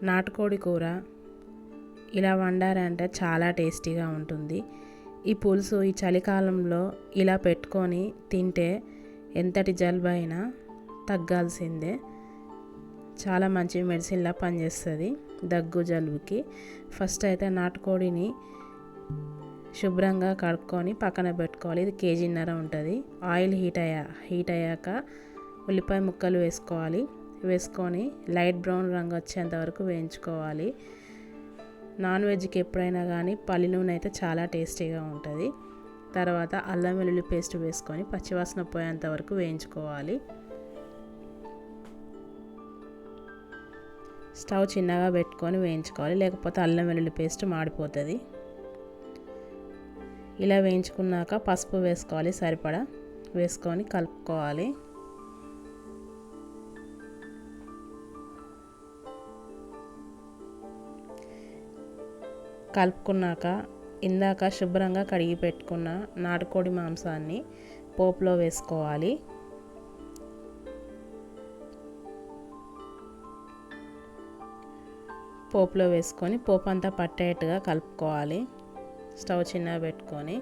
నాటుకోడి కూర ఇలా వండారంటే చాలా టేస్టీగా ఉంటుంది. ఈ పులుసు ఈ చలికాలంలో ఇలా పెట్టుకొని తింటే ఎంతటి జలుబు అయినా తగ్గాల్సిందే. చాలా మంచి మెడిసిన్లా పనిచేస్తుంది దగ్గు జలుబుకి. ఫస్ట్ అయితే నాటుకోడిని శుభ్రంగా కడుక్కొని పక్కన పెట్టుకోవాలి. ఇది కేజీన్నర ఉంటుంది. ఆయిల్ హీట్ అయ్యాక ఉల్లిపాయ ముక్కలు వేసుకొని లైట్ బ్రౌన్ రంగు వచ్చేంత వరకు వేయించుకోవాలి. నాన్ వెజ్కి ఎప్పుడైనా కానీ పల్లి నూనె అయితే చాలా టేస్టీగా ఉంటుంది. తర్వాత అల్లం వెల్లుల్లి పేస్ట్ వేసుకొని పచ్చివాసన పోయేంత వరకు వేయించుకోవాలి. స్టవ్ చిన్నగా పెట్టుకొని వేయించుకోవాలి, లేకపోతే అల్లం వెల్లుల్లి పేస్ట్ మాడిపోతుంది. ఇలా వేయించుకున్నాక పసుపు వేసుకోవాలి, సరిపడా వేసుకొని కలుపుకోవాలి. కలుపుకున్నాక ఇందాక శుభ్రంగా కడిగి పెట్టుకున్న నాటుకోడి మాంసాన్ని పోపులో వేసుకోవాలి. పోపులో వేసుకొని పోపు అంతా పట్టేట్టుగా కలుపుకోవాలి. స్టవ్ చిన్నగా పెట్టుకొని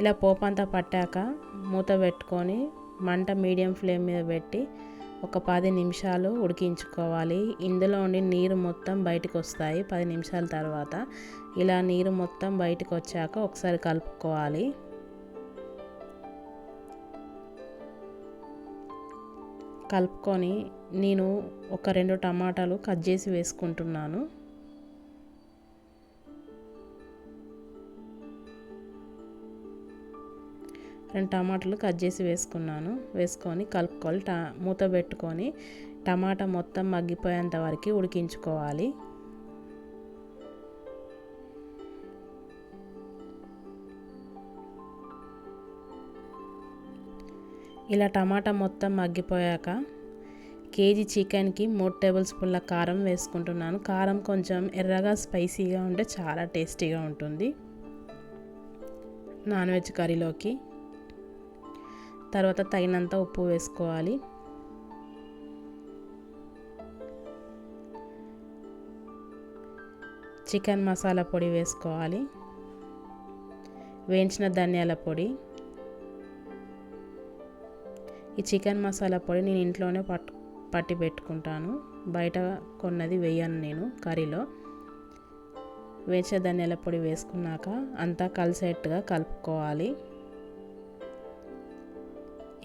ఇలా పోపు అంతా పట్టాక మూత పెట్టుకొని మంట మీడియం ఫ్లేమ్ మీద పెట్టి ఒక 10 నిమిషాలు ఉడికించుకోవాలి. ఇందులో ఉండి నీరు మొత్తం బయటకు వస్తాయి 10 నిమిషాల తర్వాత. ఇలా నీరు మొత్తం బయటకు వచ్చాక ఒకసారి కలుపుకోవాలి. కలుపుకొని నేను ఒక 2 టమాటాలు కట్ చేసి వేసుకుంటున్నాను. వేసుకొని కలుపుకోవాలి. మూత పెట్టుకొని టమాటా మొత్తం మగ్గిపోయేంత వరకు ఉడికించుకోవాలి. ఇలా టమాటా మొత్తం మగ్గిపోయాక కేజీ చికెన్కి 3 టేబుల్ స్పూన్ల కారం వేసుకుంటున్నాను. కారం కొంచెం ఎర్రగా స్పైసీగా ఉంటే చాలా టేస్టీగా ఉంటుంది నాన్ వెజ్ కర్రీలోకి. తర్వాత తగినంత ఉప్పు వేసుకోవాలి. చికెన్ మసాలా పొడి వేసుకోవాలి. వేయించిన ధనియాల పొడి. ఈ చికెన్ మసాలా పొడి నేను ఇంట్లోనే పట్టి పెట్టుకుంటాను, బయట కొన్నది వేయను నేను కర్రీలో. వేయించిన ధనియాల పొడి వేసుకున్నాక అంతా కలిసేట్టుగా కలుపుకోవాలి.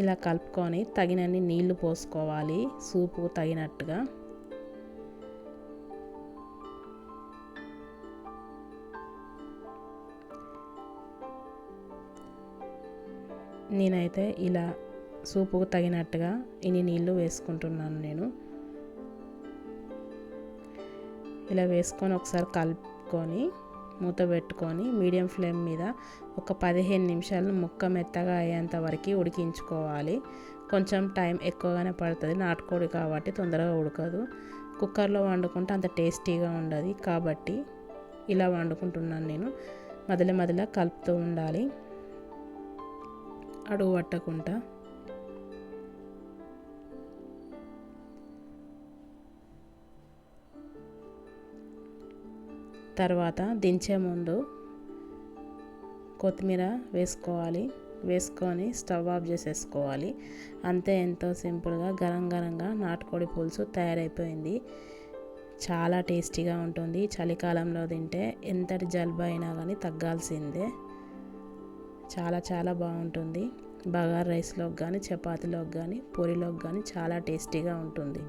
ఇలా కలుపుకొని తగినన్ని నీళ్లు పోసుకోవాలి, సూపు తగినట్టుగా. నేనైతే ఇలా సూపుకు తగినట్టుగా ఇన్ని నీళ్లు వేసుకుంటున్నాను నేను. ఇలా వేసుకొని ఒకసారి కలుపుకొని మూత పెట్టుకొని మీడియం ఫ్లేమ్ మీద ఒక 15 నిమిషాలు ముక్క మెత్తగా అయ్యేంత వరకు ఉడికించుకోవాలి. కొంచెం టైం ఎక్కువగానే పడుతుంది, నాటుకోడి కాబట్టి తొందరగా ఉడకదు. కుక్కర్లో వండుకుంటే అంత టేస్టీగా ఉండదు, కాబట్టి ఇలా వండుకుంటున్నాను నేను. మధ్యలో కలుపుతూ ఉండాలి, అడుగు పట్టకుండా. తర్వాత దించే ముందు కొత్తిమీర వేసుకొని స్టవ్ ఆఫ్ చేసేసుకోవాలి. అంతే, ఎంతో సింపుల్గా గరంగా నాటుకోడి పులుసు తయారైపోయింది. చాలా టేస్టీగా ఉంటుంది. చలికాలంలో తింటే ఎంతటి జలుబు అయినా కానీ తగ్గాల్సిందే. చాలా బాగుంటుంది. బగారా రైస్లోకి కానీ, చపాతీలోకి కానీ, పూరీలోకి కానీ చాలా టేస్టీగా ఉంటుంది.